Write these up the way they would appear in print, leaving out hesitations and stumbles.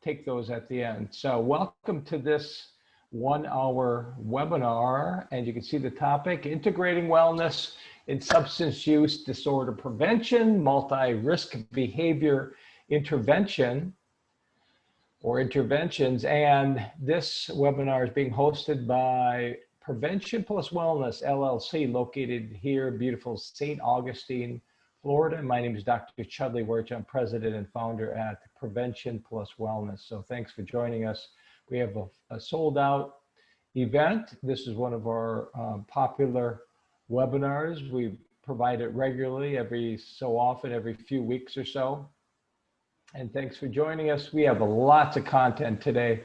take those at the end. So welcome to this 1-hour webinar, and you can see the topic, integrating wellness in substance use disorder prevention, multi-risk behavior intervention or interventions. And this webinar is being hosted by Prevention Plus Wellness LLC, located here, beautiful St. Augustine, Florida. My name is Dr. Chudley Wirch. I'm president and founder at Prevention Plus Wellness. So thanks for joining us. We have a sold out event. This is one of our popular webinars. We provide it regularly, every so often, every few weeks or so. And thanks for joining us. We have lots of content today.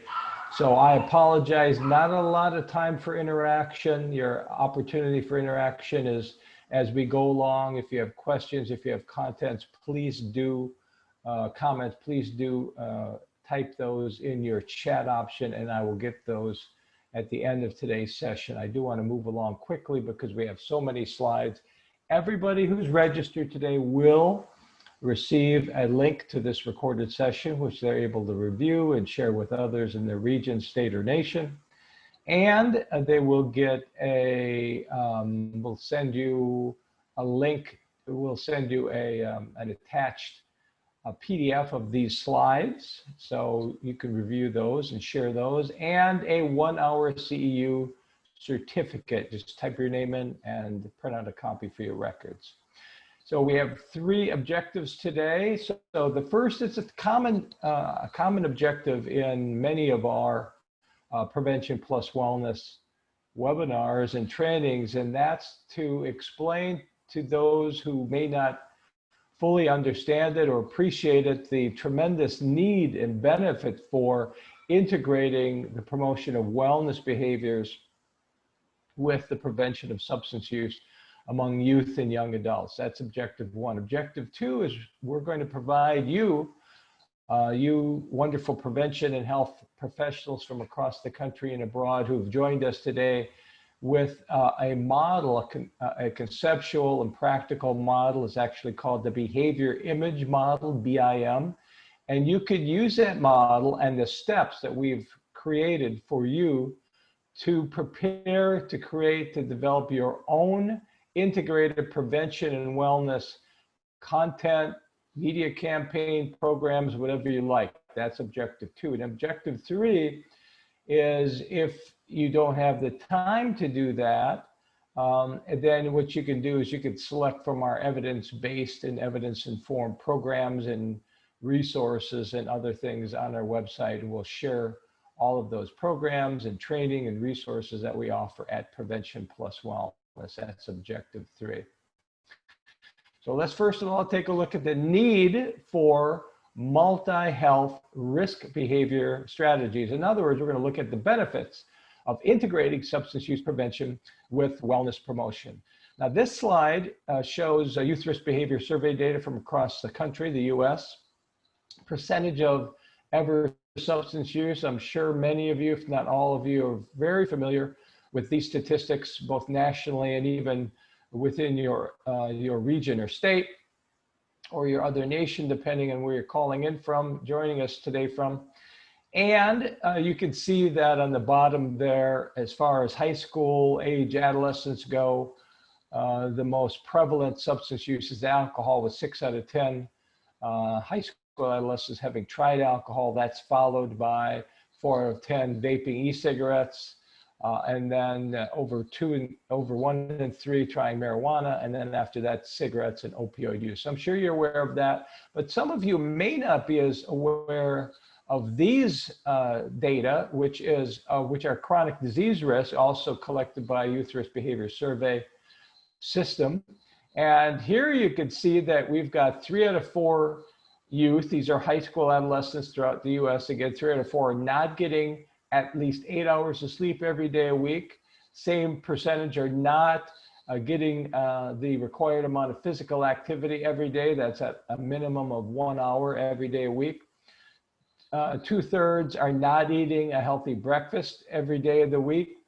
So I apologize, not a lot of time for interaction. Your opportunity for interaction is as we go along. If you have questions, if you have contents, please do comments, please do type those in your chat option, and I will get those at the end of today's session. I do want to move along quickly because we have so many slides. Everybody who's registered today will receive a link to this recorded session, which they're able to review and share with others in their region, state, or nation. And they will get we'll send you a link, we'll send you an attached PDF of these slides, so you can review those and share those, and a 1-hour CEU certificate. Just type your name in and print out a copy for your records. So we have 3 objectives today. So the first is a common objective in many of our Prevention Plus Wellness webinars and trainings, and that's to explain to those who may not fully understand it or appreciate it, the tremendous need and benefit for integrating the promotion of wellness behaviors with the prevention of substance use among youth and young adults. That's objective 1. Objective 2 is we're going to provide you, you wonderful prevention and health professionals from across the country and abroad who've joined us today, with a model, a conceptual and practical model. Is actually called the Behavior Image Model, BIM. And you could use that model and the steps that we've created for you to prepare, to create, to develop your own integrated prevention and wellness content, media campaign, programs, whatever you like. That's objective 2. And objective 3 is if you don't have the time to do that, then what you can do is you could select from our evidence-based and evidence-informed programs and resources and other things on our website, and we'll share all of those programs and training and resources that we offer at Prevention Plus Wellness. That's objective 3. So let's first of all take a look at the need for multi-health risk behavior strategies. In other words, we're going to look at the benefits of integrating substance use prevention with wellness promotion. Now, this slide shows youth risk behavior survey data from across the country, the US. Percentage of ever substance use. I'm sure many of you, if not all of you, are very familiar with these statistics, both nationally and even within your region or state, or your other nation, depending on where you're calling in from, joining us today from. And you can see that on the bottom there, as far as high school age adolescents go, the most prevalent substance use is alcohol, with 6 out of 10 high school adolescents having tried alcohol. That's followed by 4 out of 10 vaping e-cigarettes, and then over 1 in 3 trying marijuana, and then after that, cigarettes and opioid use. I'm sure you're aware of that, but some of you may not be as aware of these data, which are chronic disease risk, also collected by Youth Risk Behavior Survey System. And here you can see that we've got 3 out of 4 youth, these are high school adolescents throughout the US, again, 3 out of 4 are not getting at least 8 hours of sleep every day a week. Same percentage are not getting the required amount of physical activity every day. That's at a minimum of 1 hour every day a week. 2/3 are not eating a healthy breakfast every day of the week.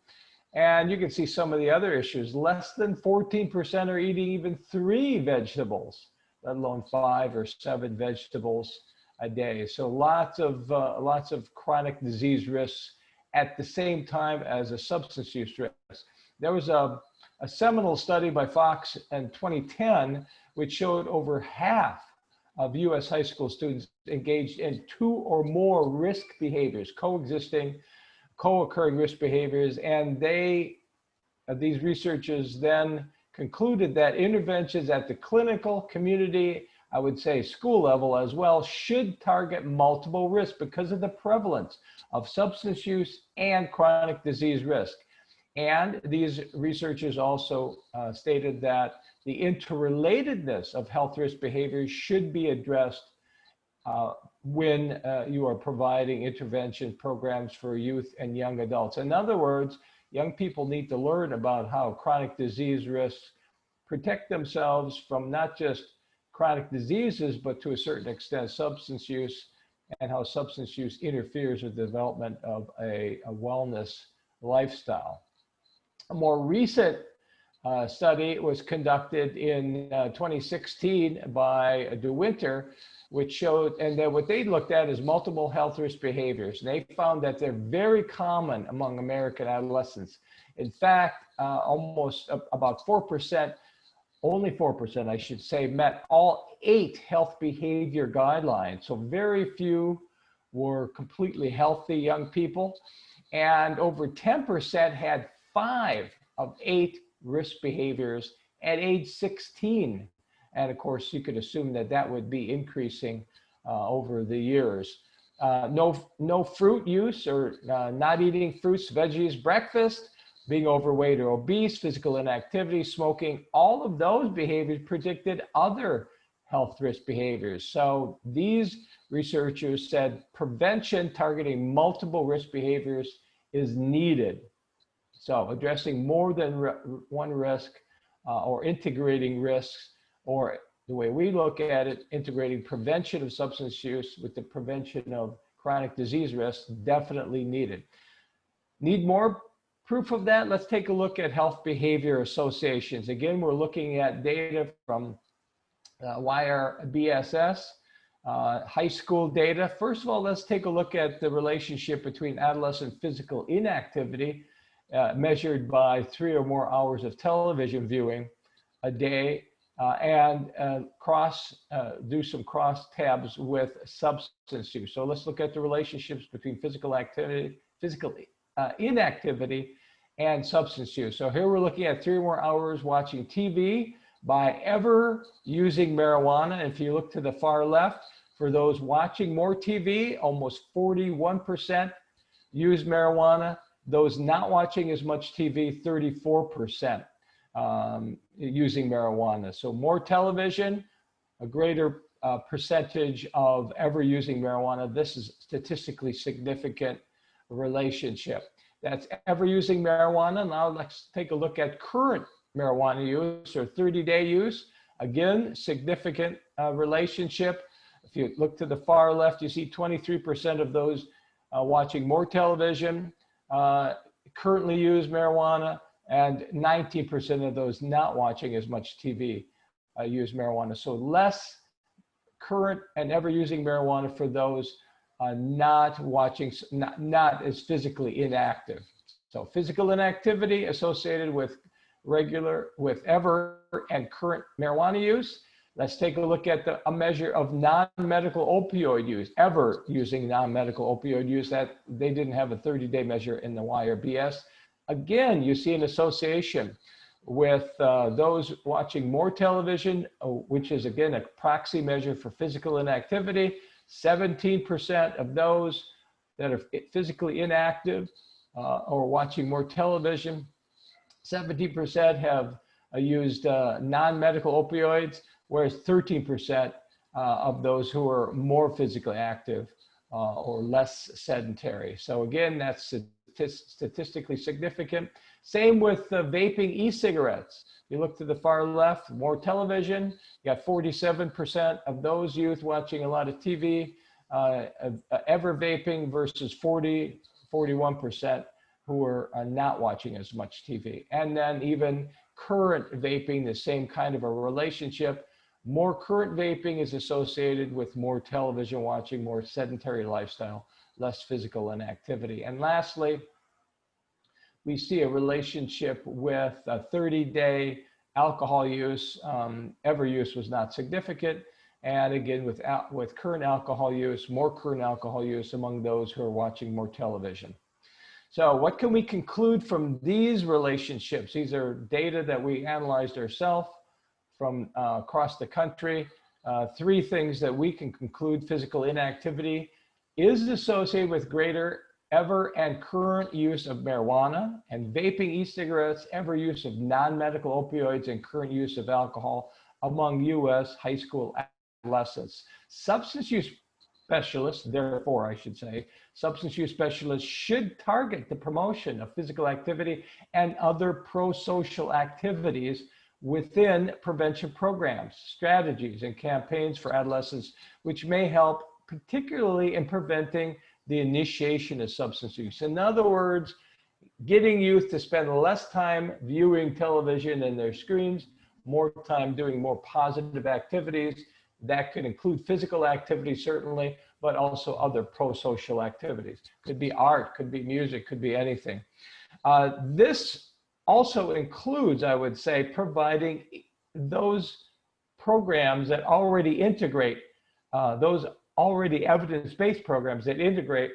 And you can see some of the other issues. Less than 14% are eating even 3 vegetables, let alone 5 or 7 vegetables a day. So lots of chronic disease risks at the same time as a substance use risk. There was a seminal study by Fox in 2010, which showed over half of US high school students engaged in 2 or more risk behaviors, coexisting, co-occurring risk behaviors. And these researchers then concluded that interventions at the clinical, community, I would say school level as well, should target multiple risks because of the prevalence of substance use and chronic disease risk. And these researchers also stated that the interrelatedness of health risk behaviors should be addressed when you are providing intervention programs for youth and young adults. In other words, young people need to learn about how chronic disease risks protect themselves from not just chronic diseases, but to a certain extent substance use, and how substance use interferes with the development of a wellness lifestyle. A more recent study was conducted in 2016 by DeWinter, which showed, and then what they looked at is multiple health risk behaviors. And they found that they're very common among American adolescents. In fact, almost about 4%, only 4%, I should say, met all 8 health behavior guidelines. So very few were completely healthy young people. And over 10% had 5 of 8 risk behaviors at age 16. And of course, you could assume that that would be increasing over the years. No fruit use, or not eating fruits, veggies, breakfast, being overweight or obese, physical inactivity, smoking, all of those behaviors predicted other health risk behaviors. So these researchers said prevention targeting multiple risk behaviors is needed. So addressing more than one risk or integrating risks, or the way we look at it, integrating prevention of substance use with the prevention of chronic disease risks, definitely needed. Need more proof of that? Let's take a look at health behavior associations. Again, we're looking at data from YRBSS, high school data. First of all, let's take a look at the relationship between adolescent physical inactivity measured by 3 or more hours of television viewing a day, and do some cross tabs with substance use. So let's look at the relationships between physical inactivity and substance use. So here we're looking at 3 or more hours watching TV by ever using marijuana. If you look to the far left, for those watching more TV, almost 41% use marijuana. Those not watching as much TV, 34% using marijuana. So more television, a greater percentage of ever using marijuana. This is statistically significant relationship. That's ever using marijuana. Now let's take a look at current marijuana use, or 30-day use. Again, significant relationship. If you look to the far left, you see 23% of those watching more television currently use marijuana, and 19% of those not watching as much TV use marijuana. So less current and ever using marijuana for those not as physically inactive. So physical inactivity associated with ever and current marijuana use. Let's take a look at a measure of non-medical opioid use, ever using non-medical opioid use. That they didn't have a 30-day measure in the YRBS. Again, you see an association with those watching more television, which is again a proxy measure for physical inactivity. 17% of those that are physically inactive or watching more television, 17% have used non-medical opioids, whereas 13% of those who are more physically active or less sedentary. So again, that's statistically significant. Same with vaping e-cigarettes. You look to the far left, more television, you got 47% of those youth watching a lot of TV, ever vaping, versus 41% who are not watching as much TV. And then even current vaping, the same kind of a relationship, More current vaping is associated with more television watching, more sedentary lifestyle, less physical inactivity. And lastly, we see a relationship with a 30-day alcohol use. Ever use was not significant. And again, with current alcohol use, more current alcohol use among those who are watching more television. So what can we conclude from these relationships? These are data that we analyzed ourselves from across the country. Three things that we can conclude: physical inactivity is associated with greater ever and current use of marijuana and vaping, e-cigarettes, ever use of non-medical opioids, and current use of alcohol among U.S. high school adolescents. Substance use specialists, therefore, I should say, substance use specialists should target the promotion of physical activity and other pro-social activities within prevention programs, strategies, and campaigns for adolescents, which may help particularly in preventing the initiation of substance use. In other words, getting youth to spend less time viewing television and their screens, more time doing more positive activities. That could include physical activity, certainly, but also other pro-social activities. Could be art, could be music, could be anything. This also includes, I would say, providing those programs that already integrate, those already evidence-based programs that integrate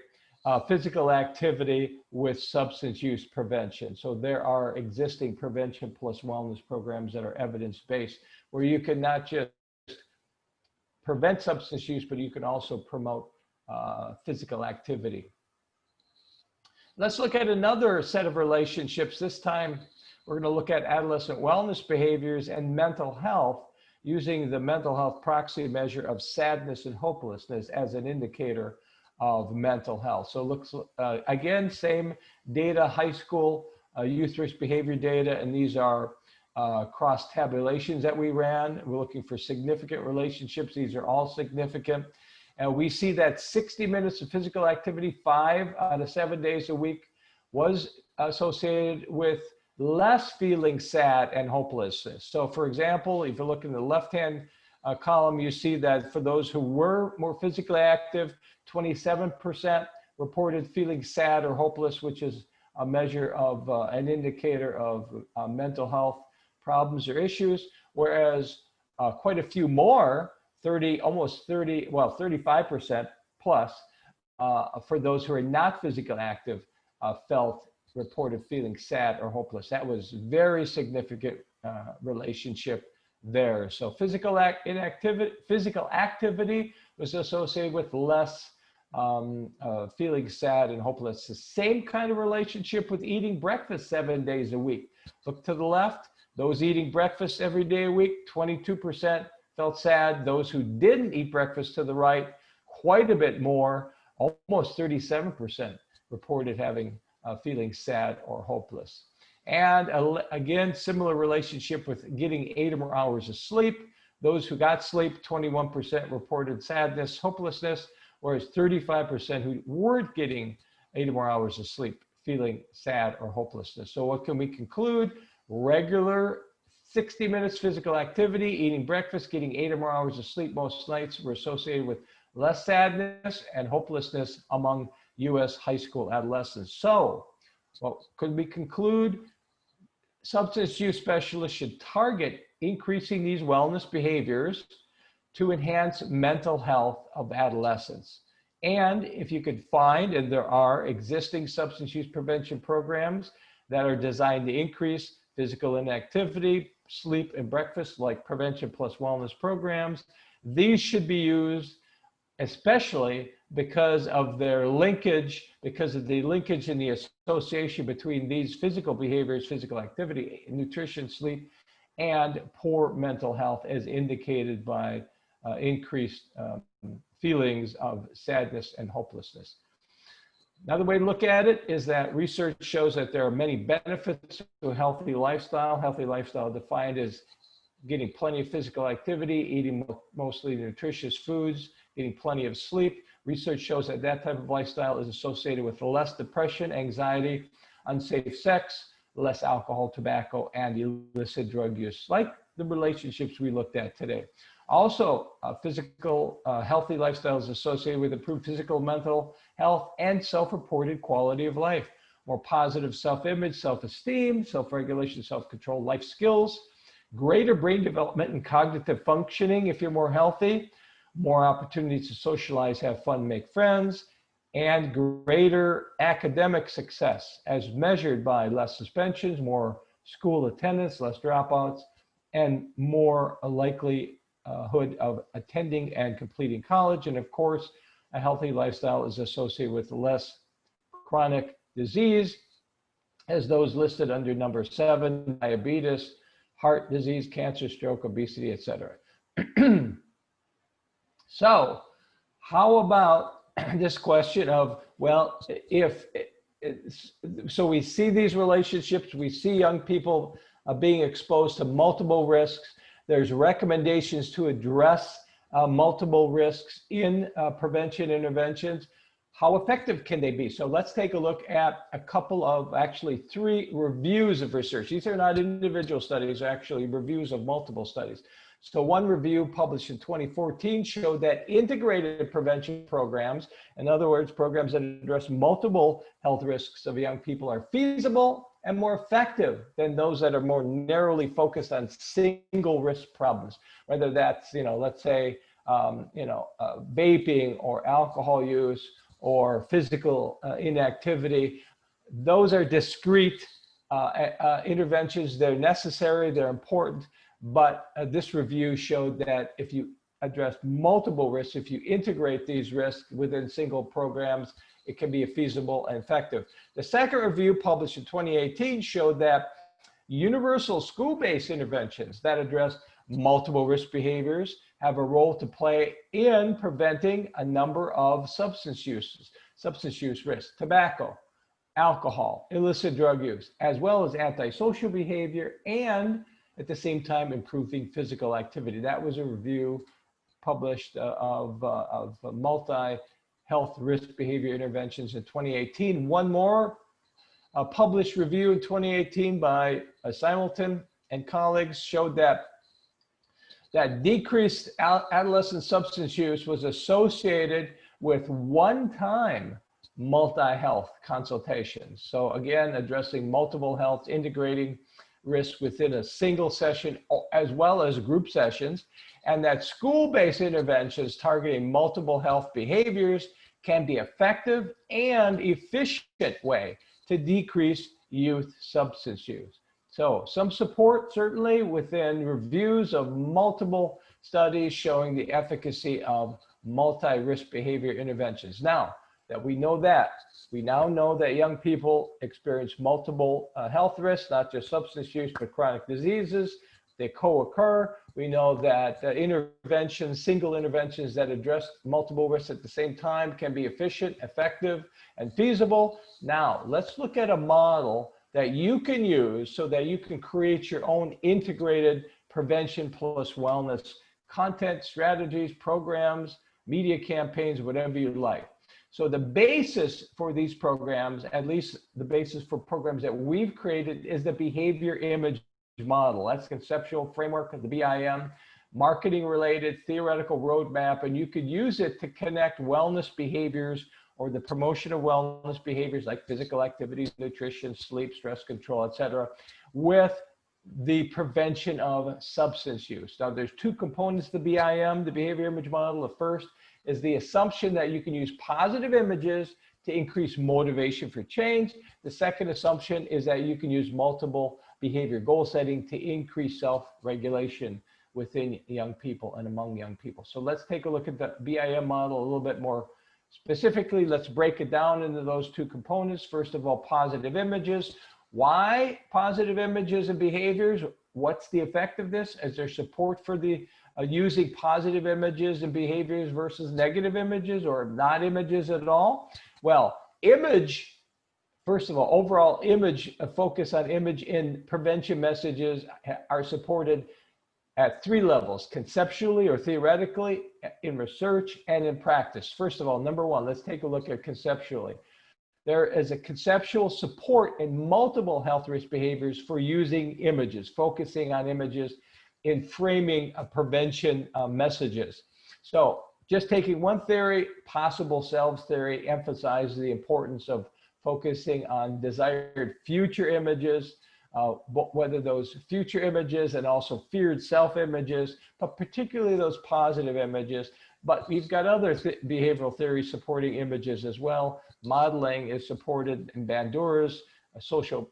physical activity with substance use prevention. So there are existing prevention plus wellness programs that are evidence-based, where you can not just prevent substance use, but you can also promote physical activity. Let's look at another set of relationships. This time, we're going to look at adolescent wellness behaviors and mental health using the mental health proxy measure of sadness and hopelessness as an indicator of mental health. So looks again, same data, high school youth risk behavior data, and these are cross tabulations that we ran. We're looking for significant relationships. These are all significant. And we see that 60 minutes of physical activity, 5 out of 7 days a week, was associated with less feeling sad and hopelessness. So for example, if you look in the left-hand column, you see that for those who were more physically active, 27% reported feeling sad or hopeless, which is a measure of an indicator of mental health problems or issues, whereas quite a few more, 35% plus, for those who are not physically active, reported feeling sad or hopeless. That was very significant relationship there. So physical activity was associated with less feeling sad and hopeless. The same kind of relationship with eating breakfast 7 days a week. Look to the left, those eating breakfast every day a week, 22% felt sad. Those who didn't eat breakfast to the right, quite a bit more, almost 37% reported having feeling sad or hopeless. And again, similar relationship with getting 8 or more hours of sleep. Those who got sleep, 21% reported sadness, hopelessness, whereas 35% who weren't getting 8 or more hours of sleep, feeling sad or hopelessness. So what can we conclude? Regular 60 minutes physical activity, eating breakfast, getting 8 or more hours of sleep most nights were associated with less sadness and hopelessness among U.S. high school adolescents. So, well, could we conclude substance use specialists should target increasing these wellness behaviors to enhance mental health of adolescents? And if you could find, and there are existing substance use prevention programs that are designed to increase physical inactivity, sleep, and breakfast, like prevention plus wellness programs, these should be used especially because of their linkage, because of the linkage and the association between these physical behaviors, physical activity, nutrition, sleep, and poor mental health, as indicated by increased feelings of sadness and hopelessness. Another way to look at it is that research shows that there are many benefits to a healthy lifestyle defined as getting plenty of physical activity, eating mostly nutritious foods, getting plenty of sleep. Research shows that that type of lifestyle is associated with less depression, anxiety, unsafe sex, less alcohol, tobacco, and illicit drug use, like the relationships we looked at today. Also, physical healthy lifestyles associated with improved physical, mental health, and self-reported quality of life. More positive self-image, self-esteem, self-regulation, self-control, life skills, greater brain development and cognitive functioning if you're more healthy, more opportunities to socialize, have fun, make friends, and greater academic success as measured by less suspensions, more school attendance, less dropouts, and more likelihood of attending and completing college. And of course, a healthy lifestyle is associated with less chronic disease, as those listed under number 7, diabetes, heart disease, cancer, stroke, obesity, etc. So how about this question of, well, so we see these relationships, we see young people being exposed to multiple risks. There's recommendations to address multiple risks in prevention interventions. How effective can they be? So let's take a look at a couple of, actually 3 reviews of research. These are not individual studies, actually reviews of multiple studies. So one review published in 2014 showed that integrated prevention programs, in other words, programs that address multiple health risks of young people, are feasible and more effective than those that are more narrowly focused on single risk problems, whether that's, let's say, vaping or alcohol use or physical inactivity. Those are discrete interventions. They're necessary, they're important, but this review showed that if you address multiple risks, if you integrate these risks within single programs, it can be feasible and effective. The second review, published in 2018, showed that universal school-based interventions that address multiple risk behaviors have a role to play in preventing a number of substance use risks: tobacco, alcohol, illicit drug use, as well as antisocial behavior, and at the same time improving physical activity. That was a review published of multi-health risk behavior interventions in 2018. One more published review in 2018 by Simulton and colleagues showed that decreased adolescent substance use was associated with one-time multi-health consultations. So again, addressing multiple health, integrating risk within a single session as well as group sessions, and that school-based interventions targeting multiple health behaviors can be effective and efficient way to decrease youth substance use. So some support certainly within reviews of multiple studies showing the efficacy of multi-risk behavior interventions. Now that we know that, we now know that young people experience multiple health risks, not just substance use, but chronic diseases. They co-occur. We know that interventions, single interventions that address multiple risks at the same time can be efficient, effective, and feasible. Now, let's look at a model that you can use so that you can create your own integrated prevention plus wellness content, strategies, programs, media campaigns, whatever you like. So the basis for these programs, at least the basis for programs that we've created, is the behavior image model. That's conceptual framework of the BIM, marketing related theoretical roadmap, and you could use it to connect wellness behaviors or the promotion of wellness behaviors like physical activities, nutrition, sleep, stress control, etc., with the prevention of substance use. Now, there's 2 components to BIM, the behavior image model. The first is the assumption that you can use positive images to increase motivation for change. The second assumption is that you can use multiple behavior goal setting to increase self-regulation within young people and among young people. So let's take a look at the BIM model a little bit more specifically. Let's break it down into those 2 components. First of all, positive images. Why positive images and behaviors? What's the effectiveness? Is there support for the using positive images and behaviors versus negative images or not images at all? Well, image, first of all, overall image, a focus on image in prevention messages are supported at 3 levels: conceptually or theoretically, in research, and in practice. First of all, number 1, let's take a look at conceptually. There is a conceptual support in multiple health risk behaviors for using images, focusing on images in framing prevention messages. So just taking one theory, possible selves theory, emphasizes the importance of focusing on desired future images, whether those future images and also feared self images, but particularly those positive images. But we've got other behavioral theories supporting images as well. Modeling is supported in Bandura's social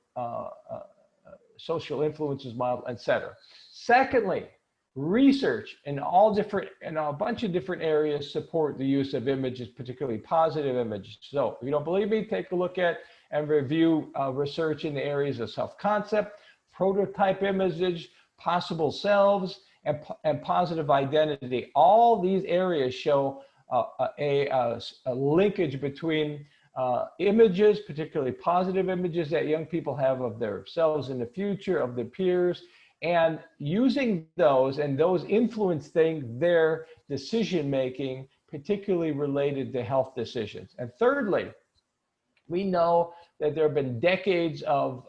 influences model, etc. Secondly, research in a bunch of different areas support the use of images, particularly positive images. So if you don't believe me, take a look at and review research in the areas of self-concept, prototype image, possible selves, and positive identity. All these areas show a linkage between images, particularly positive images that young people have of themselves in the future, of their peers, and using those, and those influencing their decision making, particularly related to health decisions. And thirdly, we know that there have been decades of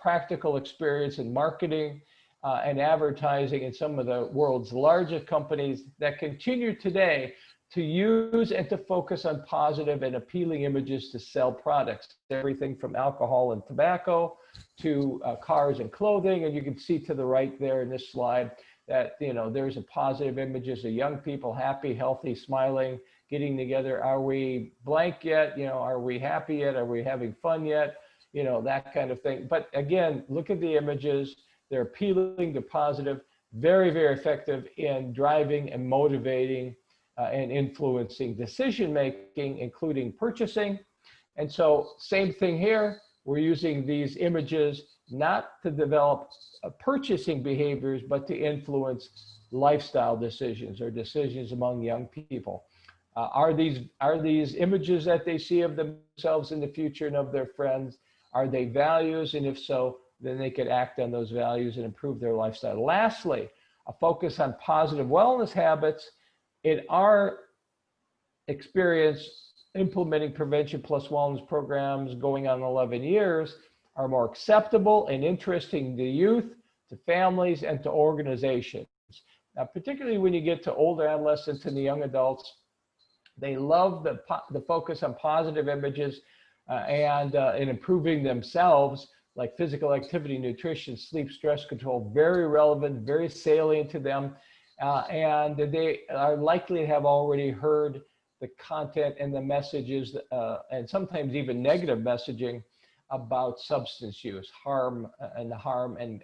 practical experience in marketing and advertising in some of the world's largest companies that continue today to use and to focus on positive and appealing images to sell products, everything from alcohol and tobacco to cars and clothing. And you can see to the right there in this slide that, you know, there's a positive images of young people, happy, healthy, smiling, getting together. Are we blank yet? You know, are we happy yet? Are we having fun yet? You know, that kind of thing. But again, look at the images. They're appealing, they're positive, very, very effective in driving and motivating and influencing decision-making, including purchasing. And so same thing here, we're using these images not to develop purchasing behaviors, but to influence lifestyle decisions or decisions among young people. Are these images that they see of themselves in the future and of their friends, are they values? And if so, then they could act on those values and improve their lifestyle. Lastly, a focus on positive wellness habits. In our experience, implementing prevention plus wellness programs going on 11 years are more acceptable and interesting to youth, to families, and to organizations. Now, particularly when you get to older adolescents and the young adults, they love the focus on positive images and in improving themselves, like physical activity, nutrition, sleep, stress control, very relevant, very salient to them. And they are likely to have already heard the content and the messages and sometimes even negative messaging about substance use, harm and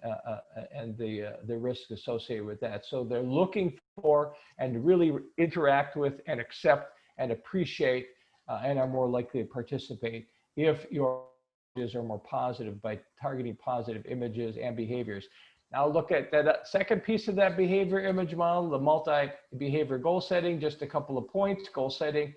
the risk associated with that. So they're looking for and really interact with and accept and appreciate and are more likely to participate if your images are more positive by targeting positive images and behaviors. Now look at that second piece of that behavior image model, the multi-behavior goal setting. Just a couple of points. Goal setting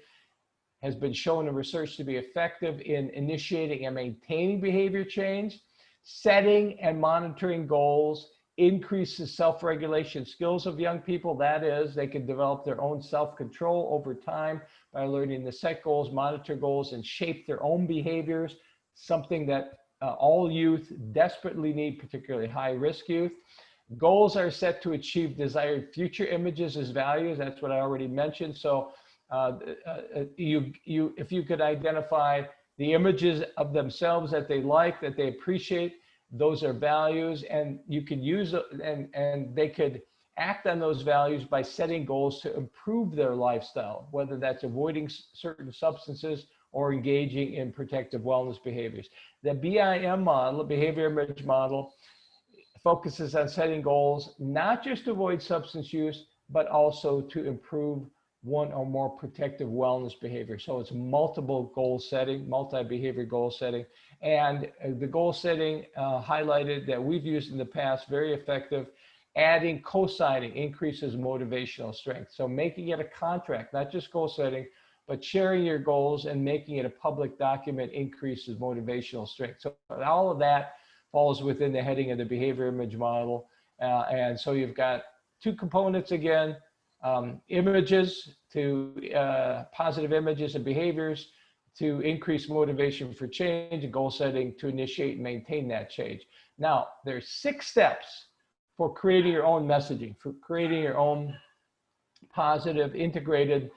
has been shown in research to be effective in initiating and maintaining behavior change. Setting and monitoring goals increases self-regulation skills of young people. That is, they can develop their own self-control over time by learning to set goals, monitor goals, and shape their own behaviors, something that all youth desperately need, particularly high-risk youth. Goals are set to achieve desired future images as values. That's what I already mentioned. So if you could identify the images of themselves that they like, that they appreciate, those are values, and you could use and they could act on those values by setting goals to improve their lifestyle, whether that's avoiding certain substances or engaging in protective wellness behaviors. The BIM model, behavior image model, focuses on setting goals, not just to avoid substance use, but also to improve one or more protective wellness behavior. So it's multiple goal setting, multi-behavior goal setting. And the goal setting highlighted that we've used in the past, very effective. Adding co-signing increases motivational strength. So making it a contract, not just goal setting, but sharing your goals and making it a public document increases motivational strength. So all of that falls within the heading of the behavior image model. And so you've got two components again, images to positive images and behaviors to increase motivation for change, and goal setting to initiate and maintain that change. Now, there's 6 steps for creating your own messaging, for creating your own positive, integrated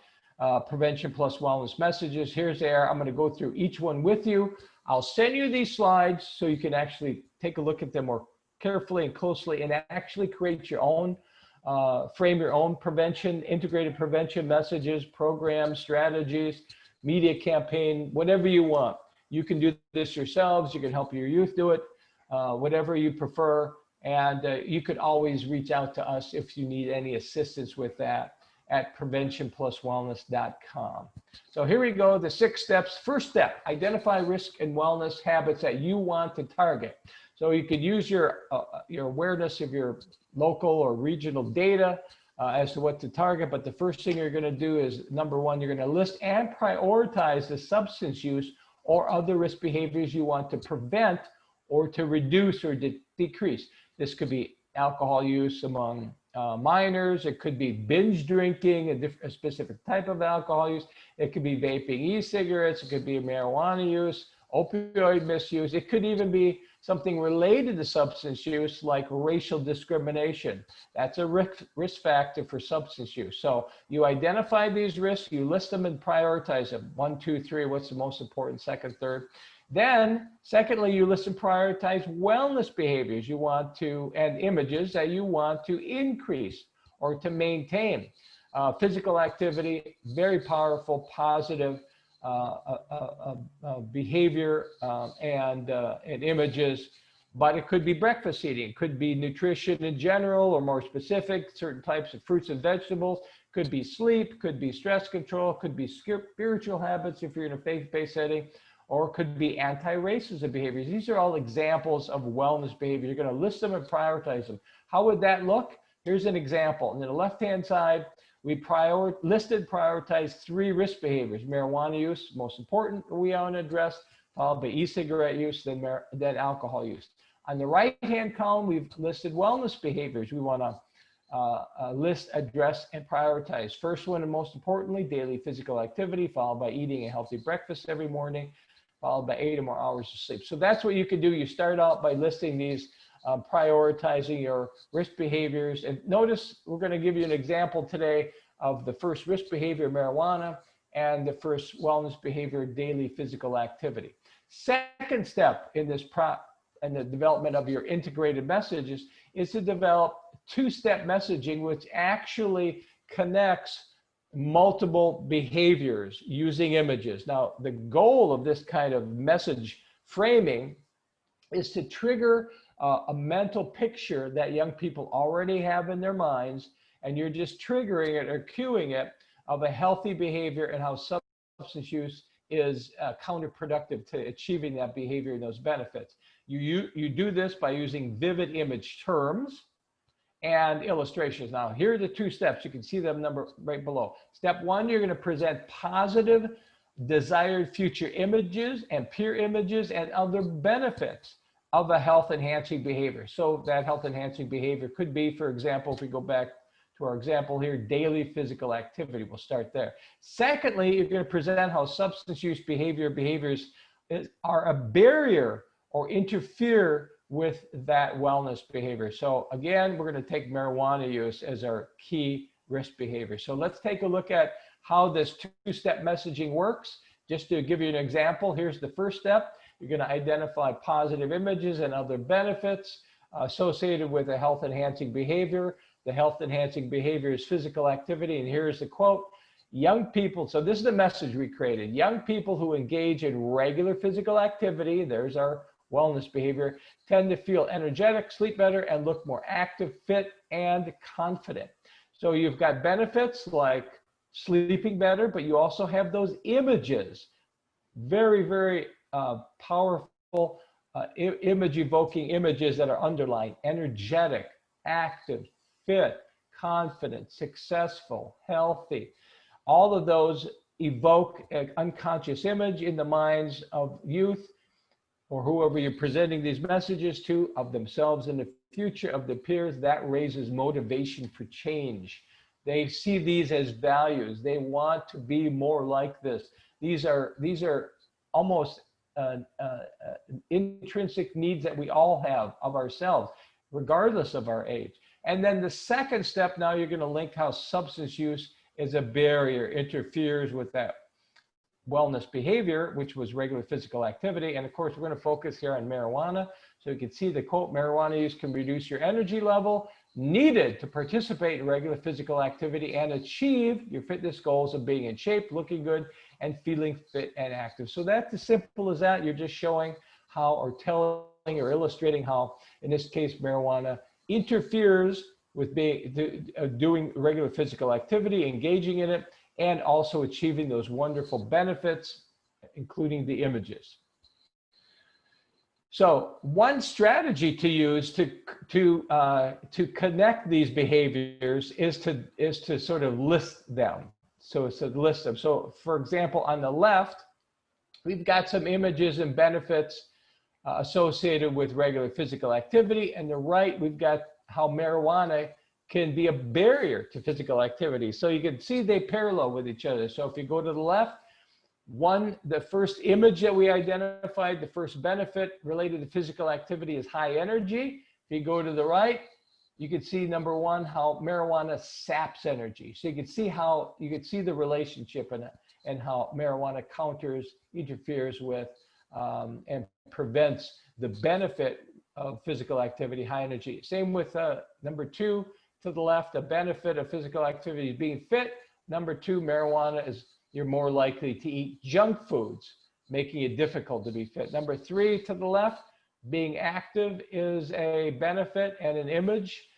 prevention plus wellness messages. Here's there. I'm going to go through each one with you. I'll send you these slides so you can actually take a look at them more carefully and closely and actually create your own, frame your own prevention, integrated prevention messages, programs, strategies, media campaign, whatever you want. You can do this yourselves. You can help your youth do it, whatever you prefer. And you could always reach out to us if you need any assistance with that at preventionpluswellness.com. So here we go, the 6 steps. First step, identify risk and wellness habits that you want to target. So you could use your awareness of your local or regional data as to what to target. But the first thing you're going to do is, number 1, you're going to list and prioritize the substance use or other risk behaviors you want to prevent or to reduce or decrease. This could be alcohol use among minors. It could be binge drinking, a specific type of alcohol use. It could be vaping e-cigarettes. It could be marijuana use, opioid misuse. It could even be something related to substance use like racial discrimination. That's a risk factor for substance use. So you identify these risks, you list them and prioritize them. 1, 2, 3, what's the most important, second, third. Then, secondly, you list and prioritize wellness behaviors you want to, and images that you want to increase or to maintain. Physical activity, very powerful, positive behavior and images, but it could be breakfast eating, it could be nutrition in general or more specific, certain types of fruits and vegetables, could be sleep, could be stress control, could be spiritual habits if you're in a faith-based setting, or it could be anti-racism behaviors. These are all examples of wellness behaviors. You're going to list them and prioritize them. How would that look? Here's an example. On the left-hand side, we listed, prioritized 3 risk behaviors. Marijuana use, most important, we want to address, followed by e-cigarette use, then alcohol use. On the right-hand column, we've listed wellness behaviors we want to list, address, and prioritize. First one, and most importantly, daily physical activity, followed by eating a healthy breakfast every morning, followed by 8 or more hours of sleep. So that's what you can do. You start out by listing these, prioritizing your risk behaviors. And notice we're going to give you an example today of the first risk behavior, marijuana, and the first wellness behavior, daily physical activity. Second step in this in the development of your integrated messages is to develop 2-step messaging, which actually connects multiple behaviors using images. Now, the goal of this kind of message framing is to trigger a mental picture that young people already have in their minds, and you're just triggering it or cueing it of a healthy behavior and how substance use is counterproductive to achieving that behavior and those benefits. You do this by using vivid image terms and illustrations. Now, here are the 2 steps. You can see them right below. Step 1, you're going to present positive, desired future images and peer images and other benefits of a health-enhancing behavior. So that health-enhancing behavior could be, for example, if we go back to our example here, daily physical activity. We'll start there. Secondly, you're going to present how substance use behaviors are a barrier or interfere with that wellness behavior. So again, we're going to take marijuana use as our key risk behavior. So let's take a look at how this 2-step messaging works. Just to give you an example, here's the first step. You're going to identify positive images and other benefits associated with a health-enhancing behavior. The health-enhancing behavior is physical activity, and here's the quote. Young people, so this is the message we created. Young people who engage in regular physical activity, there's our wellness behavior, tend to feel energetic, sleep better, and look more active, fit, and confident. So you've got benefits like sleeping better, but you also have those images, very, very powerful image-evoking images that are underlined: energetic, active, fit, confident, successful, healthy. All of those evoke an unconscious image in the minds of youth or whoever you're presenting these messages to, of themselves in the future, of their peers. That raises motivation for change. They see these as values. They want to be more like this. These are almost intrinsic needs that we all have of ourselves. regardless of our age. And then the second step, now you're going to link how substance use is a barrier, interferes with that wellness behavior, which was regular physical activity. And of course, we're going to focus here on marijuana. So you can see the quote, marijuana use can reduce your energy level needed to participate in regular physical activity and achieve your fitness goals of being in shape, looking good, and feeling fit and active. So that's as simple as that. You're just showing how, or telling or illustrating how, in this case, marijuana interferes with doing regular physical activity, engaging in it, and also achieving those wonderful benefits, including the images. So one strategy to use to connect these behaviors is to sort of list them. So it's to list them. So for example, on the left, we've got some images and benefits associated with regular physical activity. And the right, we've got how marijuana can be a barrier to physical activity. So you can see they parallel with each other. So if you go to the left, the first image that we identified, the first benefit related to physical activity is high energy. If you go to the right, you can see number one, how marijuana saps energy. So you can see the relationship and how marijuana interferes with, and prevents the benefit of physical activity, high energy. Same with number two to the left, the benefit of physical activity is being fit. Number two, marijuana is you're more likely to eat junk foods, making it difficult to be fit. Number three to the left, being active is a benefit and an image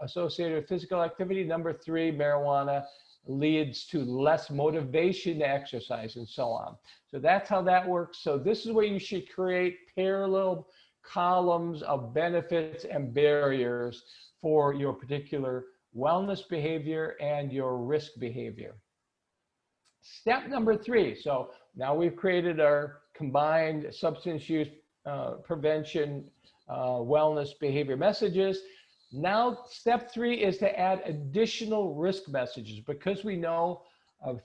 associated with physical activity. Number three, marijuana leads to less motivation to exercise and so on. So that's how that works. So this is where you should create parallel columns of benefits and barriers for your particular wellness behavior and your risk behavior. Step number three. So now we've created our combined substance use prevention wellness behavior messages. Now, step three is to add additional risk messages, because we know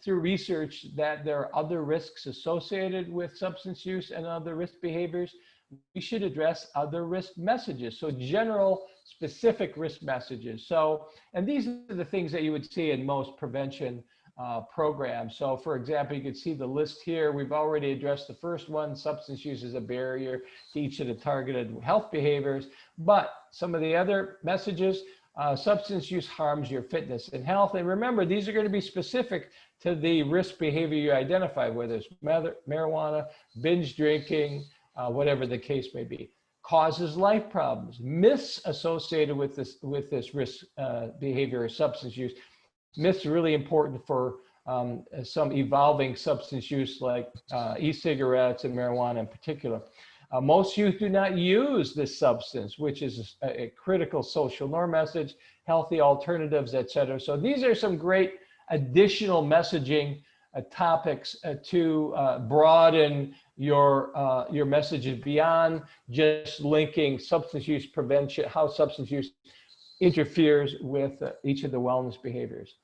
through research that there are other risks associated with substance use and other risk behaviors. We should address other risk messages. So general specific risk messages. So, and these are the things that you would see in most prevention programs. So for example, you can see the list here. We've already addressed the first one. Substance use is a barrier to each of the targeted health behaviors. But some of the other messages, substance use harms your fitness and health. And remember, these are going to be specific to the risk behavior you identify, whether it's marijuana, binge drinking, whatever the case may be. Causes life problems, myths associated with this risk behavior or substance use. Myths are really important for some evolving substance use like e-cigarettes and marijuana in particular. Most youth do not use this substance, which is a critical social norm message, healthy alternatives, etc. So these are some great additional messaging topics to broaden your messages beyond just linking substance use prevention, how substance use interferes with each of the wellness behaviors.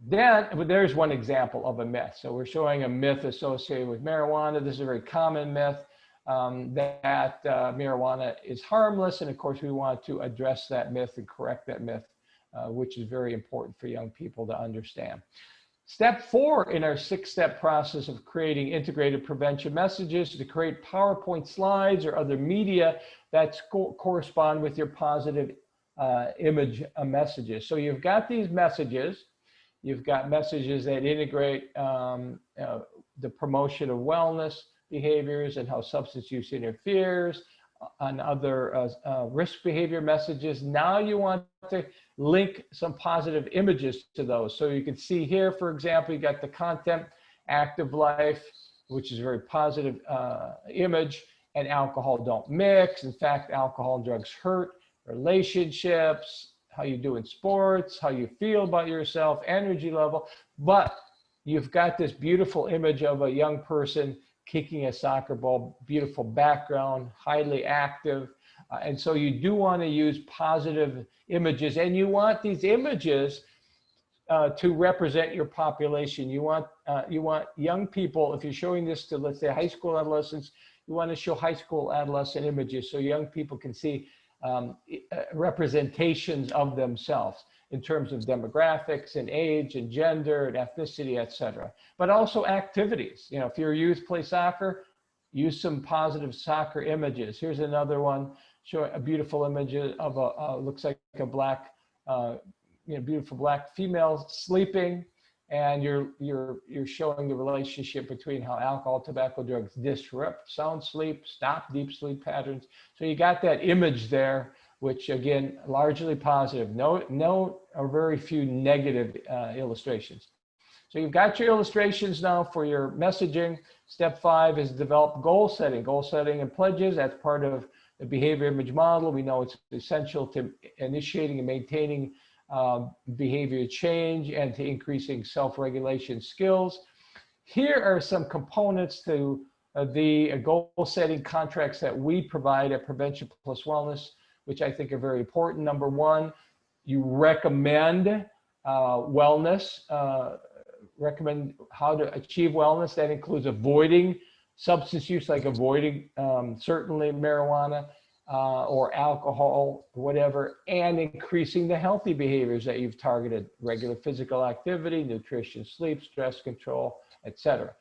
Then there's one example of a myth. So we're showing a myth associated with marijuana. This is a very common myth that marijuana is harmless. And of course, we want to address that myth and correct that myth, which is very important for young people to understand. Step four in our 6-step process of creating integrated prevention messages is to create PowerPoint slides or other media that correspond with your positive image messages. So you've got these messages. You've got messages that integrate the promotion of wellness behaviors and how substance use interferes, on other risk behavior messages. Now you want to link some positive images to those. So you can see here, for example, you got the content, active life, which is a very positive image, and alcohol don't mix. In fact, alcohol and drugs hurt relationships, how you do in sports, how you feel about yourself, energy level. But you've got this beautiful image of a young person kicking a soccer ball, beautiful background, highly active. And so you do want to use positive images, and you want these images to represent your population. You want young people, if you're showing this to, let's say, high school adolescents, you want to show high school adolescent images so young people can see representations of themselves in terms of demographics and age and gender and ethnicity, etc. But also activities. You know, if your youth play soccer, use some positive soccer images. Here's another one showing a beautiful image of a looks like a black, beautiful black female sleeping, and you're showing the relationship between how alcohol, tobacco, drugs disrupt sound sleep, stop deep sleep patterns. So you got that image there, which again, largely positive. No or very few negative illustrations. So you've got your illustrations now for your messaging. Step 5 is develop goal setting. Goal setting and pledges, that's part of the behavior image model. We know it's essential to initiating and maintaining behavior change and to increasing self-regulation skills. Here are some components to the goal setting contracts that we provide at Prevention Plus Wellness, which I think are very important. Number 1, you recommend wellness, recommend how to achieve wellness. That includes avoiding substance use, like avoiding certainly marijuana or alcohol, whatever, and increasing the healthy behaviors that you've targeted: regular physical activity, nutrition, sleep, stress control, etc.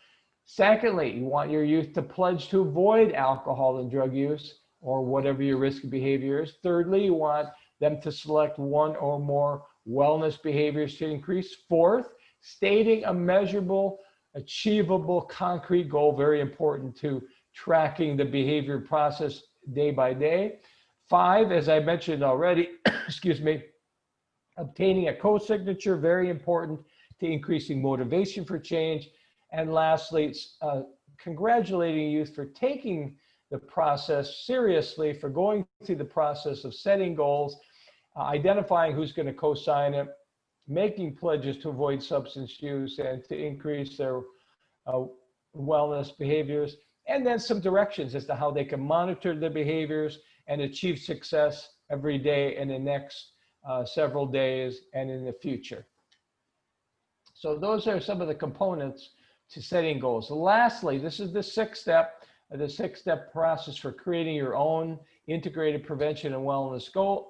Secondly, you want your youth to pledge to avoid alcohol and drug use or whatever your risky behavior is. Thirdly, you want them to select one or more wellness behaviors to increase. Fourth, stating a measurable, achievable, concrete goal, very important to tracking the behavior process day by day. 5, as I mentioned already, excuse me, obtaining a co-signature, very important to increasing motivation for change. And lastly, congratulating youth for taking the process seriously, for going through the process of setting goals, identifying who's going to co-sign it, making pledges to avoid substance use and to increase their wellness behaviors, and then some directions as to how they can monitor their behaviors and achieve success every day in the next several days and in the future. So those are some of the components to setting goals. Lastly, this is the 6th step, the 6-step process for creating your own integrated prevention and wellness goal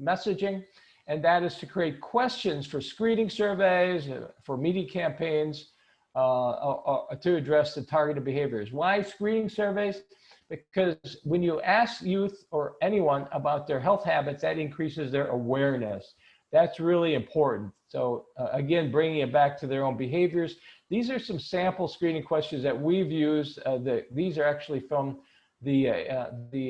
messaging. And that is to create questions for screening surveys, for media campaigns, to address the targeted behaviors. Why screening surveys? Because when you ask youth or anyone about their health habits, that increases their awareness. That's really important. So again, bringing it back to their own behaviors. These are some sample screening questions that we've used. These are actually from the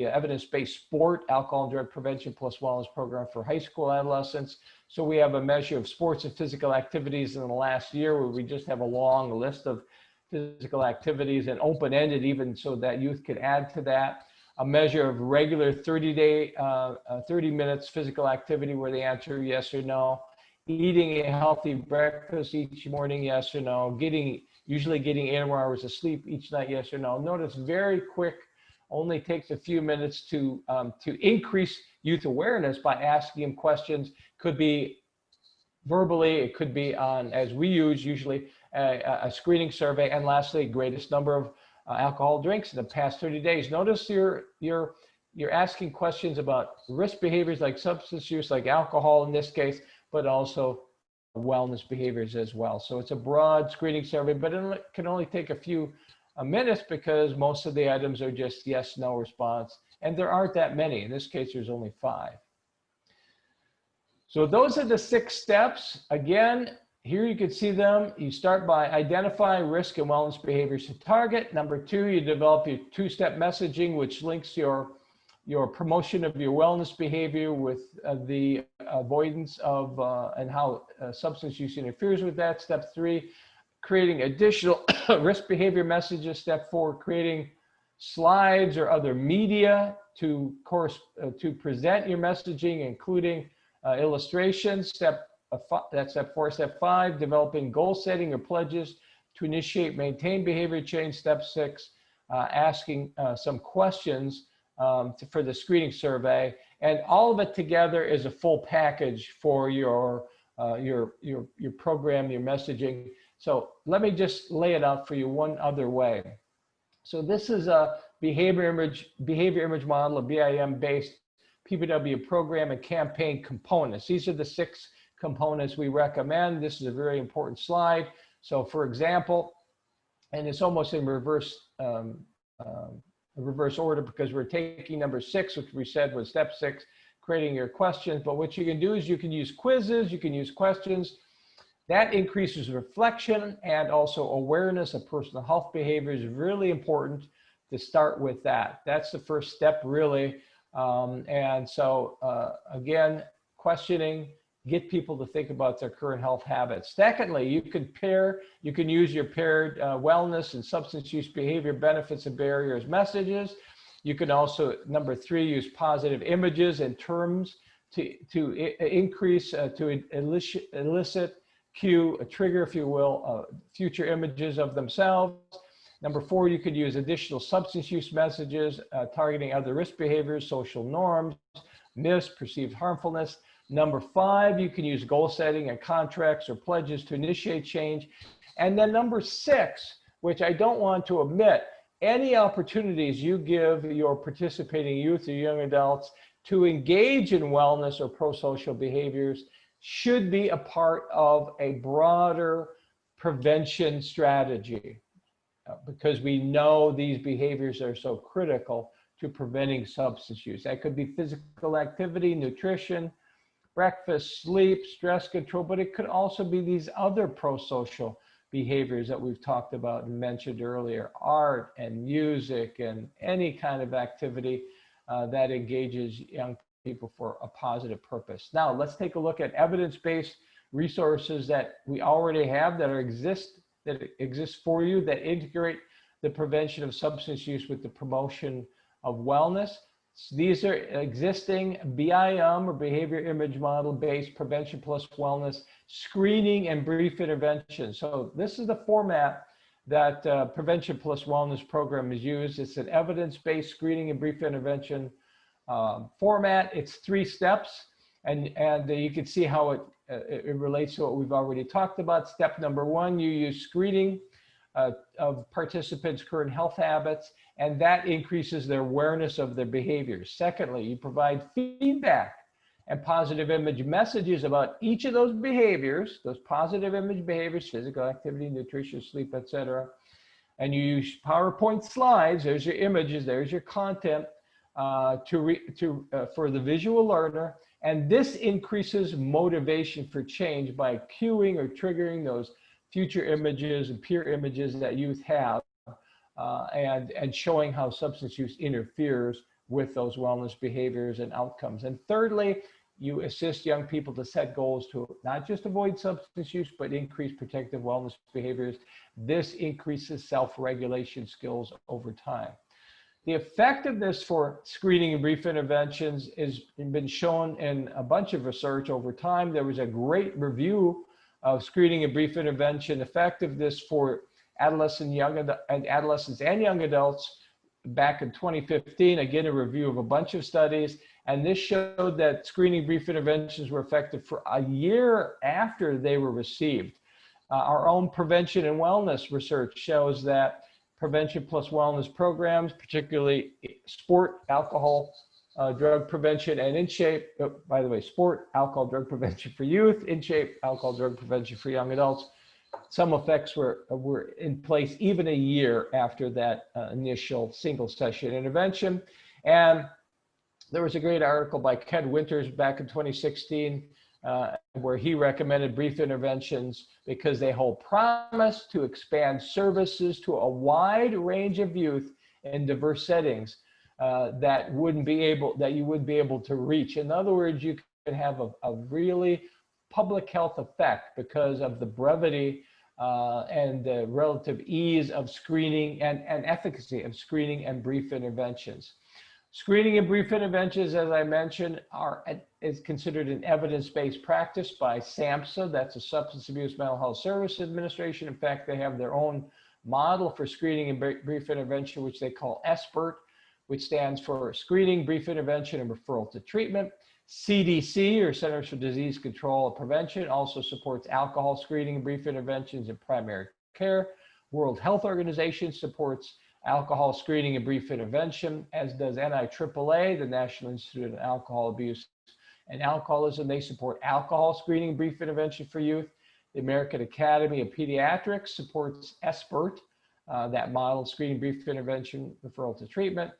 evidence-based sport, alcohol and drug prevention plus wellness program for high school adolescents. So we have a measure of sports and physical activities in the last year, where we just have a long list of physical activities and open-ended, even so that youth could add to that. A measure of regular 30 minutes physical activity where they answer yes or no. Eating a healthy breakfast each morning, yes or no. Usually getting 8 or more hours of sleep each night, yes or no. Notice very quick, only takes a few minutes to increase youth awareness by asking them questions. Could be verbally, it could be on, as we use usually, a screening survey. And lastly, greatest number of alcohol drinks in the past 30 days. Notice you're asking questions about risk behaviors like substance use, like alcohol in this case, but also wellness behaviors as well. So it's a broad screening survey, but it can only take a few minutes because most of the items are just yes, no response. And there aren't that many. In this case, there's only 5. So those are the 6 steps. Again, here you can see them. You start by identifying risk and wellness behaviors to target. Number 2, you develop your 2-step messaging, which links your promotion of your wellness behavior with the avoidance of and how substance use interferes with that. Step 3, creating additional risk behavior messages. Step 4, creating slides or other media to present your messaging, including illustrations. That's step 4. Step 5, developing goal setting or pledges to initiate, maintain behavior change. Step 6, asking some questions for the screening survey. And all of it together is a full package for your program, your messaging. So let me just lay it out for you one other way. So this is a behavior image model, a BIM based PPW program and campaign components. These are the 6 components we recommend. This is a very important slide. So for example, and it's almost in reverse order because we're taking number 6, which we said was step 6, creating your questions. But what you can do is you can use quizzes, you can use questions. That increases reflection and also awareness of personal health behaviors. Really important to start with that. That's the first step, really. And so, again, questioning, get people to think about their current health habits. Secondly, you can use your paired wellness and substance use behavior benefits and barriers messages. You can also, number 3, use positive images and terms to increase, to elicit, cue, a trigger, if you will, future images of themselves. Number 4, you could use additional substance use messages targeting other risk behaviors, social norms, myths, perceived harmfulness. Number 5, you can use goal setting and contracts or pledges to initiate change. And then number 6, which I don't want to omit, any opportunities you give your participating youth or young adults to engage in wellness or pro-social behaviors should be a part of a broader prevention strategy, because we know these behaviors are so critical to preventing substance use. That could be physical activity, nutrition, breakfast, sleep, stress control, but it could also be these other pro-social behaviors that we've talked about and mentioned earlier, art and music and any kind of activity that engages young people for a positive purpose. Now, let's take a look at evidence-based resources that we already have that exist for you, that integrate the prevention of substance use with the promotion of wellness. So these are existing BIM or behavior image model based prevention plus wellness screening and brief intervention. So this is the format that prevention plus wellness program is used. It's an evidence-based screening and brief intervention format. It's 3 steps, and you can see how it relates to what we've already talked about. Step number 1, you use screening of participants' current health habits, and that increases their awareness of their behaviors. Secondly, you provide feedback and positive image messages about each of those behaviors, those positive image behaviors, physical activity, nutrition, sleep, etc. And you use PowerPoint slides. There's your images, there's your content for the visual learner. And this increases motivation for change by cueing or triggering those future images and peer images that youth have, and showing how substance use interferes with those wellness behaviors and outcomes. And thirdly, you assist young people to set goals to not just avoid substance use, but increase protective wellness behaviors. This increases self-regulation skills over time. The effectiveness for screening and brief interventions has been shown in a bunch of research over time. There was a great review of screening and brief intervention effectiveness for adolescents and young adults back in 2015. Again, a review of a bunch of studies. And this showed that screening brief interventions were effective for a year after they were received. Our own prevention and wellness research shows that prevention plus wellness programs, particularly sport, alcohol, drug prevention, and in shape, by the way, sport, alcohol, drug prevention for youth, in shape, alcohol, drug prevention for young adults. Some effects were in place even a year after that initial single session intervention. And there was a great article by Ken Winters back in 2016 where he recommended brief interventions because they hold promise to expand services to a wide range of youth in diverse settings that you wouldn't be able to reach. In other words, you can have a really public health effect because of the brevity and the relative ease of screening and efficacy of screening and brief interventions. Screening and brief interventions, as I mentioned, is considered an evidence-based practice by SAMHSA. That's the Substance Abuse Mental Health Services Administration. In fact, they have their own model for screening and brief intervention, which they call SBIRT, which stands for Screening, Brief Intervention, and Referral to Treatment. CDC, or Centers for Disease Control and Prevention, also supports alcohol screening and brief interventions in primary care. World Health Organization supports alcohol screening and brief intervention, as does NIAAA, the National Institute of Alcohol Abuse and Alcoholism. They support alcohol screening and brief intervention for youth. The American Academy of Pediatrics supports SBIRT, that model, screening, brief intervention, referral to treatment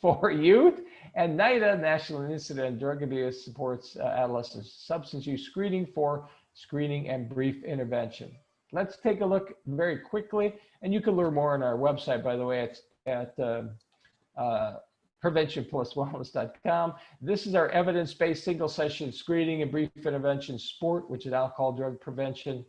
for youth. And NIDA, National Institute on Drug Abuse, supports adolescent substance use screening for screening and brief intervention. Let's take a look very quickly, and you can learn more on our website, by the way. It's at preventionpluswellness.com. This is our evidence-based single session screening and brief intervention sport, which is alcohol drug prevention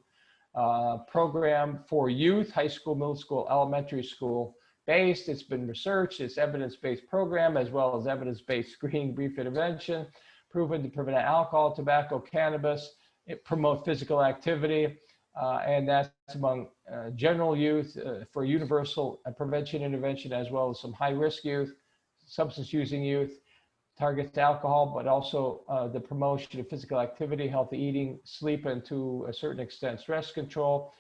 program for youth, high school, middle school, elementary school based. It's been researched. It's evidence-based program as well as evidence-based screening, brief intervention, proven to prevent alcohol, tobacco, cannabis. It promotes physical activity, and that's among general youth for universal prevention intervention, as well as some high-risk youth, substance using youth, targets alcohol, but also the promotion of physical activity, healthy eating, sleep, and to a certain extent, stress control.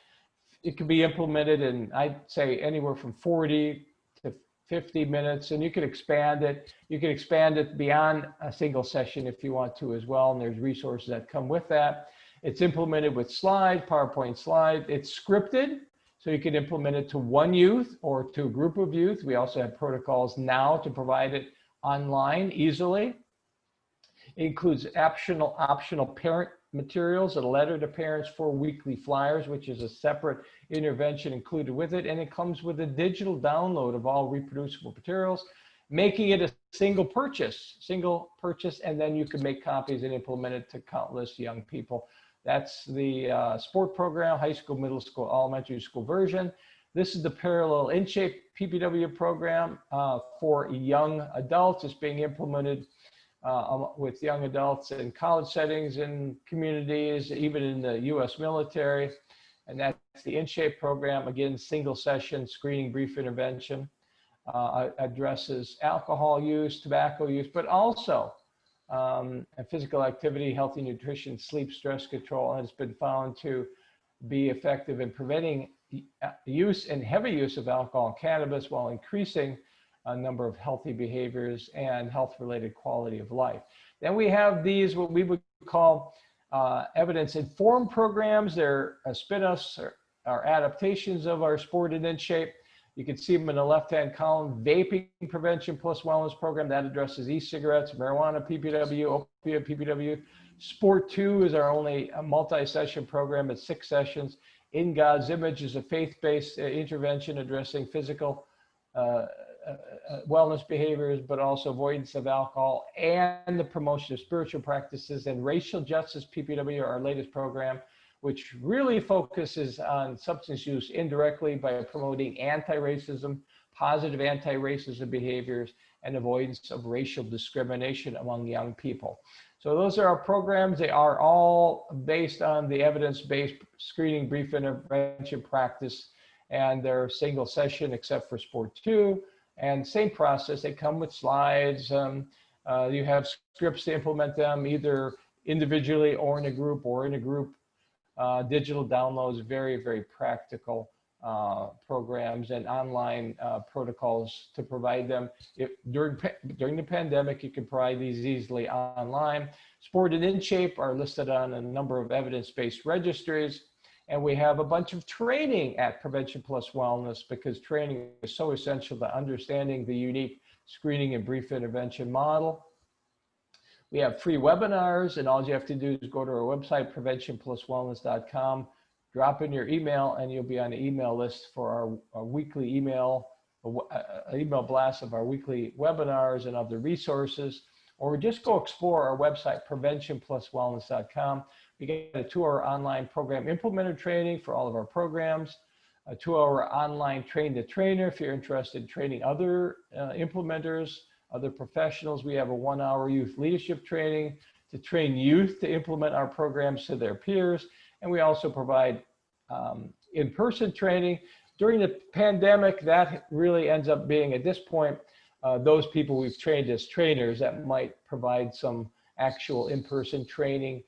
It can be implemented in, I'd say, anywhere from 40 to 50 minutes, and you can expand it. You can expand it beyond a single session if you want to as well, and there's resources that come with that. It's implemented with slides, PowerPoint slides. It's scripted, so you can implement it to one youth or to a group of youth. We also have protocols now to provide it online easily. It includes optional parent materials, a letter to parents, 4 weekly flyers, which is a separate intervention included with it. And it comes with a digital download of all reproducible materials, making it a single purchase, and then you can make copies and implement it to countless young people. That's the sport program, high school, middle school, elementary school version. This is the parallel InShape PPW program for young adults. It's being implemented with young adults in college settings, in communities, even in the US military. And that's the InShape program. Again, single session screening, brief intervention, addresses alcohol use, tobacco use, but also physical activity, healthy nutrition, sleep, stress control, and it's been found to be effective in preventing use and heavy use of alcohol and cannabis while increasing a number of healthy behaviors and health-related quality of life. Then we have these, what we would call evidence-informed programs. They're spin-offs or adaptations of our Sport and InShape. You can see them in the left-hand column. Vaping Prevention Plus Wellness Program, that addresses e-cigarettes, marijuana PPW, opioid PPW. Sport 2 is our only multi-session program. It's 6 sessions. In God's Image is a faith-based intervention addressing physical wellness behaviors, but also avoidance of alcohol and the promotion of spiritual practices. And Racial Justice PPW, our latest program, which really focuses on substance use indirectly by promoting anti-racism, positive anti-racism behaviors, and avoidance of racial discrimination among young people. So those are our programs. They are all based on the evidence-based screening, brief intervention practice, and they're single session except for Sport 2. And same process, they come with slides. You have scripts to implement them either individually or in a group, digital downloads, very, very practical programs and online protocols to provide them. During the pandemic, you can provide these easily online. Sport and InShape are listed on a number of evidence-based registries. And we have a bunch of training at Prevention Plus Wellness because training is so essential to understanding the unique screening and brief intervention model. We have free webinars, and all you have to do is go to our website, preventionpluswellness.com, drop in your email, and you'll be on the email list for our weekly email blast of our weekly webinars and other resources. Or just go explore our website, preventionpluswellness.com. We get a 2-hour online program implementer training for all of our programs, a 2-hour online train the trainer if you're interested in training other implementers, other professionals. We have a 1-hour youth leadership training to train youth to implement our programs to their peers. And we also provide in-person training. During the pandemic, that really ends up being, at this point, those people we've trained as trainers that might provide some actual in-person training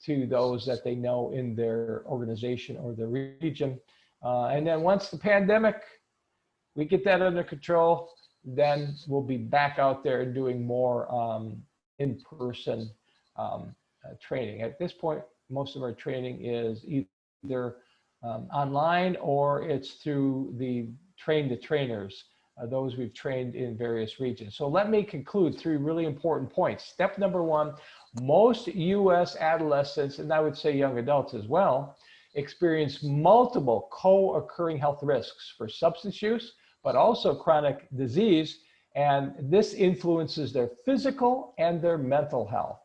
to those that they know in their organization or their region. And then once the pandemic, we get that under control, then we'll be back out there doing more in-person training. At this point, most of our training is either online or it's through the train-the-trainers, those we've trained in various regions. So let me conclude 3 really important points. Step number 1, most US adolescents, and I would say young adults as well, experience multiple co-occurring health risks for substance use, but also chronic disease, and this influences their physical and their mental health.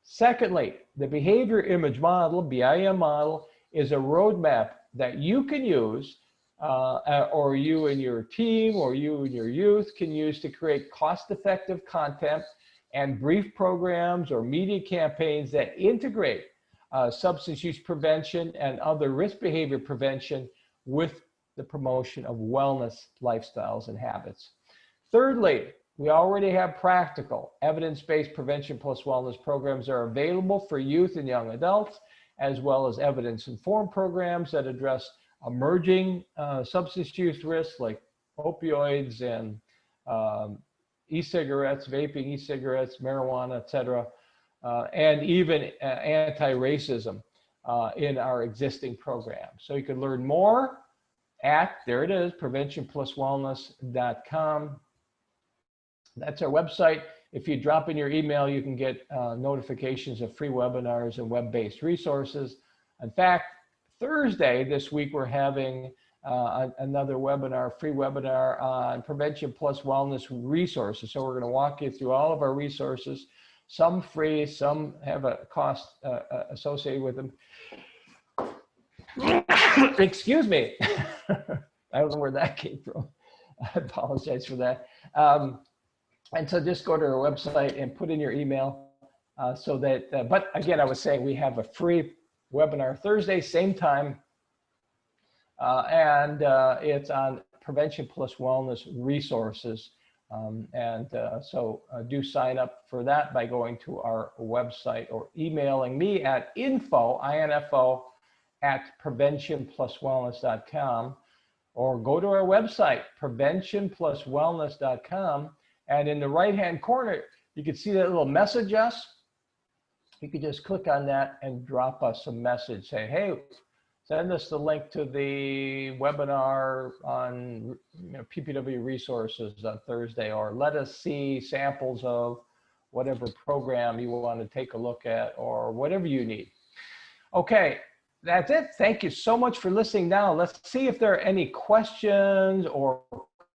Secondly, the behavior image model, BIM model, is a roadmap that you can use, or you and your team, or you and your youth can use to create cost-effective content and brief programs or media campaigns that integrate substance use prevention and other risk behavior prevention with the promotion of wellness lifestyles and habits. Thirdly, we already have practical evidence-based prevention plus wellness programs that are available for youth and young adults, as well as evidence-informed programs that address emerging substance use risks like opioids and e-cigarettes, vaping, e-cigarettes, marijuana, etc., and even anti-racism in our existing programs. So you can learn more at, there it is, preventionpluswellness.com. That's our website. If you drop in your email, you can get notifications of free webinars and web-based resources. In fact, Thursday this week, we're having another webinar, free webinar on prevention plus wellness resources. So we're going to walk you through all of our resources, some free, some have a cost associated with them. Excuse me. I don't know where that came from. I apologize for that. And so just go to our website and put in your email so that, but again, I was saying we have a free webinar Thursday, same time. And it's on prevention plus wellness resources. So do sign up for that by going to our website or emailing me at info at preventionpluswellness.com, or go to our website, preventionpluswellness.com. And in the right-hand corner, you can see that little message us. You can just click on that and drop us a message. Say, hey, send us the link to the webinar on PPW resources on Thursday, or let us see samples of whatever program you want to take a look at, or whatever you need. Okay, that's it. Thank you so much for listening. Now, let's see if there are any questions or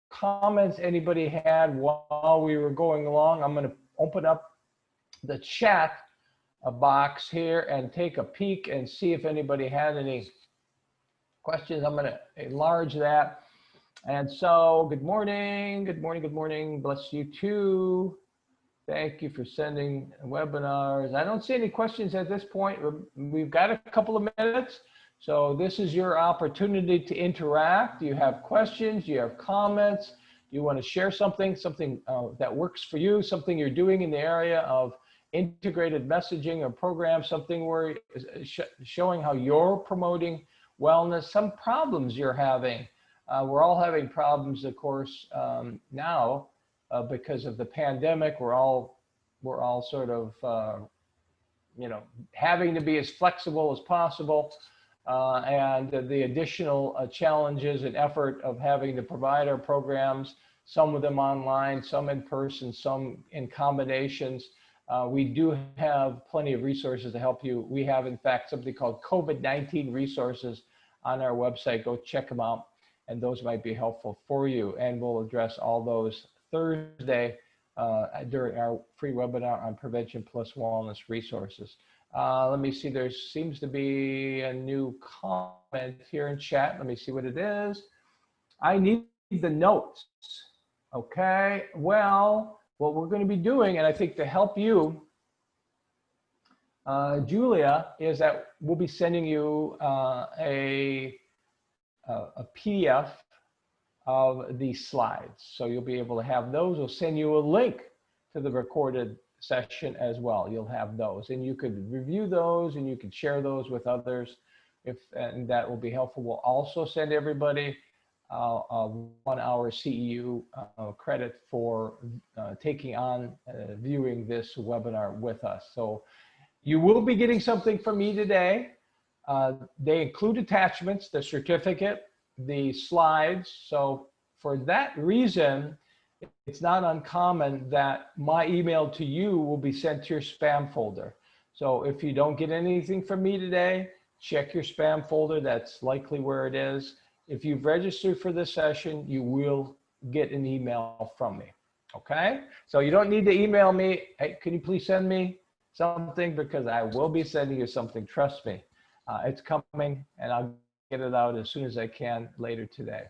comments anybody had while we were going along. I'm going to open up the chat box here and take a peek and see if anybody had any questions. I'm going to enlarge that. And so, good morning, good morning, good morning. Bless you too. Thank you for sending webinars. I don't see any questions at this point. We've got a couple of minutes. So this is your opportunity to interact. Do you have questions? Do you have comments? Do you want to share something that works for you, something you're doing in the area of integrated messaging or program, something where showing how you're promoting wellness, some problems you're having. We're all having problems, of course, now because of the pandemic. We're all sort of, having to be as flexible as possible. And the additional challenges and effort of having to provide our programs, some of them online, some in person, some in combinations. We do have plenty of resources to help you. We have, in fact, something called COVID-19 resources on our website. Go check them out, and those might be helpful for you. And we'll address all those Thursday during our free webinar on prevention plus wellness resources. Let me see, there seems to be a new comment here in chat. Let me see what it is. I need the notes. Okay, well, what we're going to be doing, and I think to help you, Julia, is that we'll be sending you a PDF of these slides. So you'll be able to have those. We'll send you a link to the recorded session as well. You'll have those, and you could review those and you can share those with others. and that will be helpful. We'll also send everybody a 1 hour CEU credit for taking on viewing this webinar with us. So you will be getting something from me today. They include attachments, the certificate, the slides. So for that reason, it's not uncommon that my email to you will be sent to your spam folder. So if you don't get anything from me today, check your spam folder. That's likely where it is. If you've registered for this session, you will get an email from me. Okay? So you don't need to email me. Hey, can you please send me something? Because I will be sending you something. Trust me. It's coming, and I'll get it out as soon as I can later today.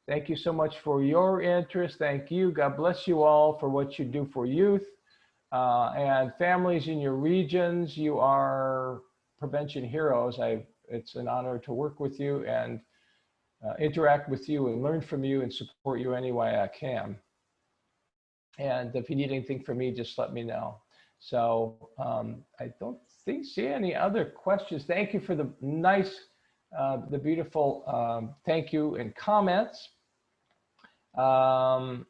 Thank you so much for your interest. Thank you. God bless you all for what you do for youth and families in your regions. You are prevention heroes. It's an honor to work with you and interact with you and learn from you and support you any way I can. And if you need anything from me, just let me know. So I don't see any other questions. Thank you for the nice, the beautiful thank you and comments. I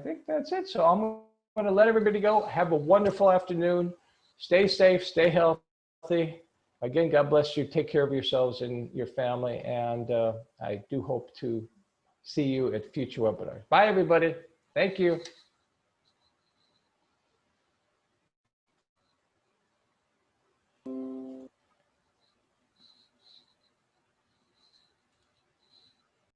think that's it. So I'm going to let everybody go. Have a wonderful afternoon. Stay safe, stay healthy. Again, God bless you. Take care of yourselves and your family. And I do hope to see you at future webinars. Bye, everybody. Thank you.